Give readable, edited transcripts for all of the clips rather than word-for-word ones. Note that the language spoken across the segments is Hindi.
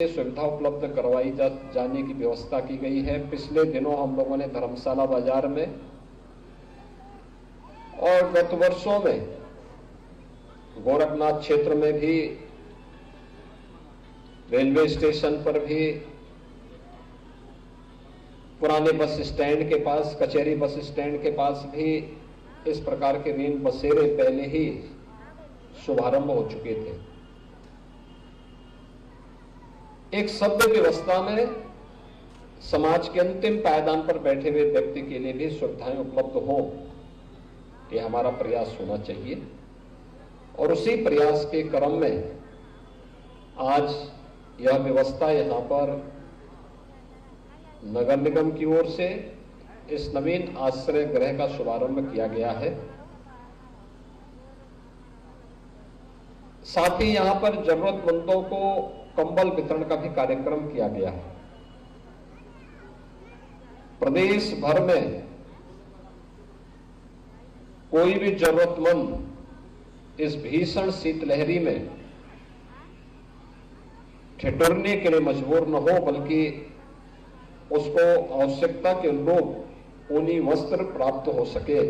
सुविधा उपलब्ध करवाई जाने की व्यवस्था की गई है। पिछले दिनों हम लोगों ने धर्मशाला बाजार में और गत वर्षों में गोरखनाथ क्षेत्र में भी, रेलवे स्टेशन पर भी, पुराने बस स्टैंड के पास, कचहरी बस स्टैंड के पास भी इस प्रकार के रेल बसेरे पहले ही शुभारंभ हो चुके थे। एक सभ्य व्यवस्था में समाज के अंतिम पायदान पर बैठे हुए व्यक्ति के लिए भी सुविधाएं उपलब्ध हो, ये हमारा प्रयास होना चाहिए। और उसी प्रयास के क्रम में आज यह व्यवस्था यहां पर नगर निगम की ओर से इस नवीन आश्रय गृह का शुभारंभ किया गया है। साथ ही यहां पर जरूरतमंदों को कंबल वितरण का भी कार्यक्रम किया गया है। प्रदेश भर में कोई भी जरूरतमंद इस भीषण शीतलहरी में ठिठुरने के लिए मजबूर न हो, बल्कि उसको आवश्यकता के अनुरूप ऊनी वस्त्र प्राप्त हो सके।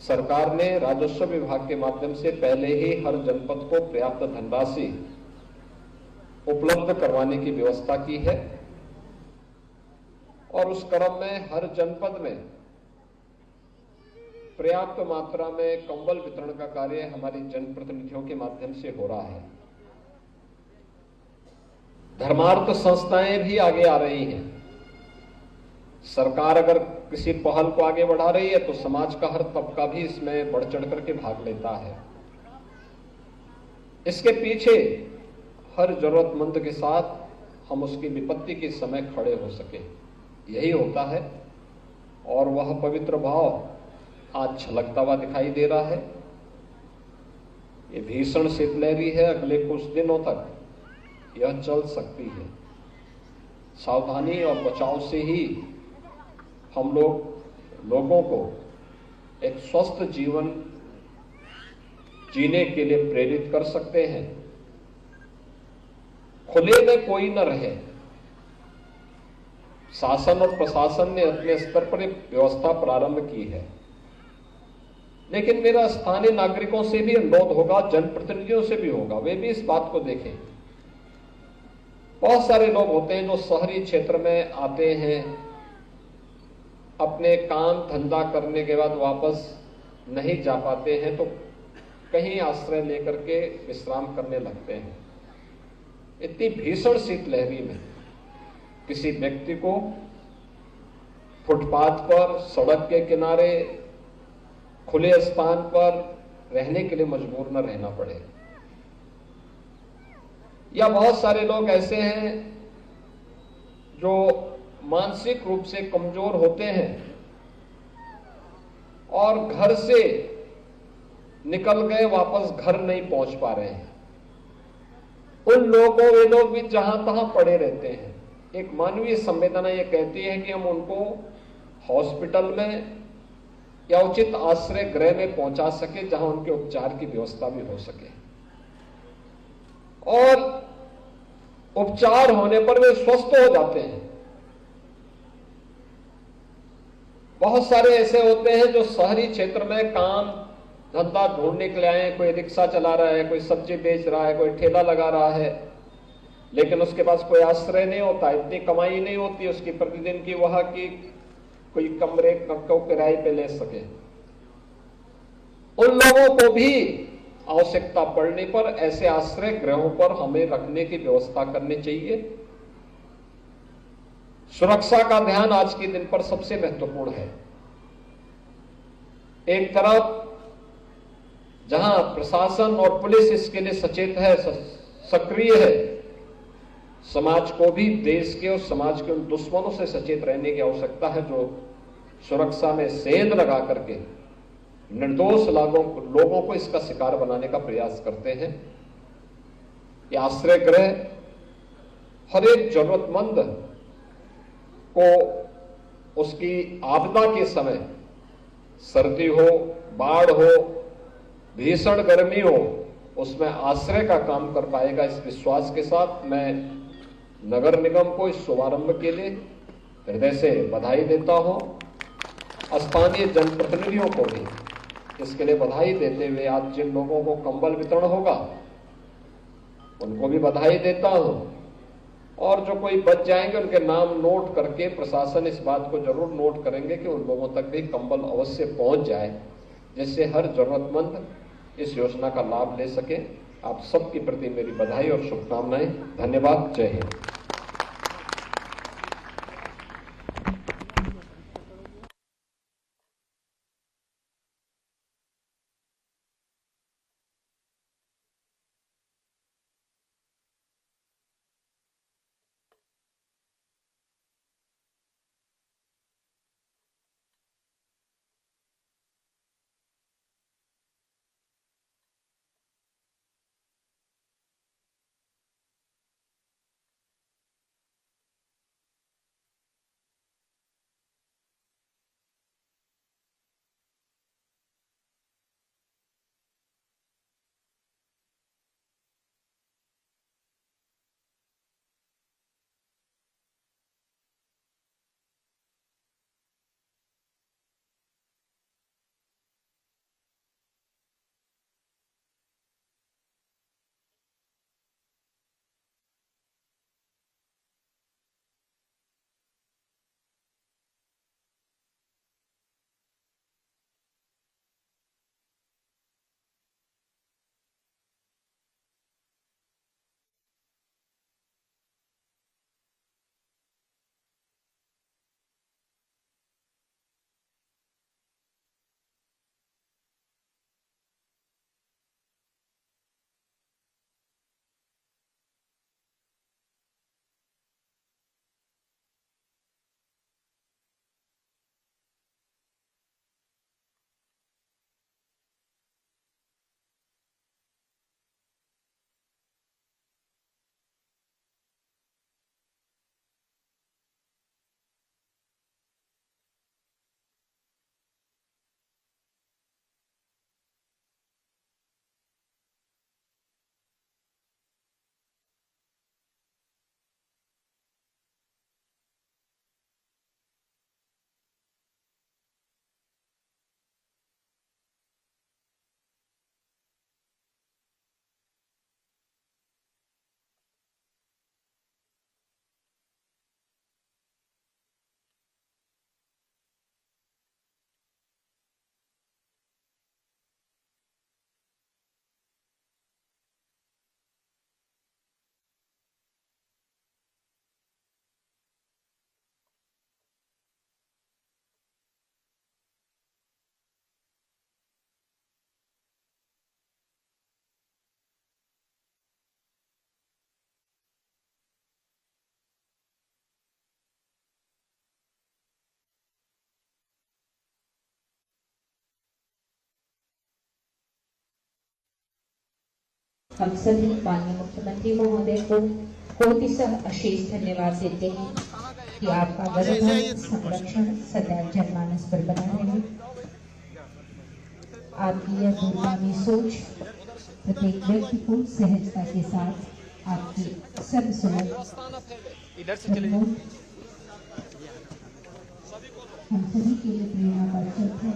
सरकार ने राजस्व विभाग के माध्यम से पहले ही हर जनपद को पर्याप्त धनराशि उपलब्ध करवाने की व्यवस्था की है और उस क्रम में हर जनपद में पर्याप्त मात्रा में कंबल वितरण का कार्य हमारे जनप्रतिनिधियों के माध्यम से हो रहा है। धर्मार्थ संस्थाएं भी आगे आ रही हैं। सरकार अगर किसी पहल को आगे बढ़ा रही है तो समाज का हर तबका भी इसमें बढ़ चढ़ करके भाग लेता है। इसके पीछे हर जरूरतमंद के साथ हम उसकी विपत्ति के समय खड़े हो सके, यही होता है। और वह पवित्र भाव आज छलकता हुआ दिखाई दे रहा है। ये भीषण शीतलहरी है, अगले कुछ दिनों तक यह चल सकती है। सावधानी और बचाव से ही हम लोगों को एक स्वस्थ जीवन जीने के लिए प्रेरित कर सकते हैं। खुले में कोई न रहे। शासन और प्रशासन ने अपने स्तर पर एक व्यवस्था प्रारंभ की है, लेकिन मेरा स्थानीय नागरिकों से भी अनुरोध होगा, जनप्रतिनिधियों से भी होगा, वे भी इस बात को देखें। बहुत सारे लोग होते हैं जो शहरी क्षेत्र में आते हैं, अपने काम धंधा करने के बाद वापस नहीं जा पाते हैं तो कहीं आश्रय लेकर के विश्राम करने लगते हैं। इतनी भीषण शीतलहरी में किसी व्यक्ति को फुटपाथ पर, सड़क के किनारे, खुले स्थान पर रहने के लिए मजबूर न रहना पड़े। या बहुत सारे लोग ऐसे हैं जो मानसिक रूप से कमजोर होते हैं और घर से निकल गए, वापस घर नहीं पहुंच पा रहे हैं। उन लोगों, वे लोग भी जहां तहां पड़े रहते हैं। एक मानवीय संवेदना ये कहती है कि हम उनको हॉस्पिटल में या उचित आश्रय गृह में पहुंचा सके, जहां उनके उपचार की व्यवस्था भी हो सके। और उपचार होने पर वे स्वस्थ हो जाते हैं। बहुत सारे ऐसे होते हैं जो शहरी क्षेत्र में काम धंधा ढूंढने के लिए आए हैं। कोई रिक्शा चला रहा है, कोई सब्जी बेच रहा है, कोई ठेला लगा रहा है, लेकिन उसके पास कोई आश्रय नहीं होता, इतनी कमाई नहीं होती उसकी प्रतिदिन की, वहां की कोई कमरे को किराए पे ले सके। उन लोगों को भी आवश्यकता पड़ने पर ऐसे आश्रय गृहों पर हमें रखने की व्यवस्था करनी चाहिए। सुरक्षा का ध्यान आज के दिन पर सबसे महत्वपूर्ण है। एक तरफ जहां प्रशासन और पुलिस इसके लिए सचेत है, सक्रिय है, समाज को भी देश के और समाज के उन दुश्मनों से सचेत रहने की आवश्यकता है जो सुरक्षा में सेंध लगा करके निर्दोष लोगों को इसका शिकार बनाने का प्रयास करते हैं। ये आश्रय गृह हर एक जरूरतमंद को उसकी आपदा के समय, सर्दी हो, बाढ़ हो, भीषण गर्मी हो, उसमें आश्रय का काम कर पाएगा। इस विश्वास के साथ मैं नगर निगम को इस शुभारंभ के लिए हृदय से बधाई देता हूं। स्थानीय जनप्रतिनिधियों को भी इसके लिए बधाई देते हुए आज जिन लोगों को कंबल वितरण होगा उनको भी बधाई देता हूं, और जो कोई बच जाएंगे उनके नाम नोट करके प्रशासन इस बात को जरूर नोट करेंगे कि उन लोगों तक भी कंबल अवश्य पहुंच जाए, जिससे हर जरूरतमंद इस योजना का लाभ ले सके। आप सबके प्रति मेरी बधाई और शुभकामनाएं। धन्यवाद। जय हिंद। हम सभी माननीय मुख्यमंत्री महोदय को कोटिशः अशेष धन्यवाद देते हैं कि आपका वरदान संरक्षण सदैव जनमानस पर बना रहे। आपकी यह दूरगामी सोच प्रत्येक व्यक्ति को सहजता के साथ आपकी सर्वसुलभ हम सभी के लिए प्रेरणा वर्चक है।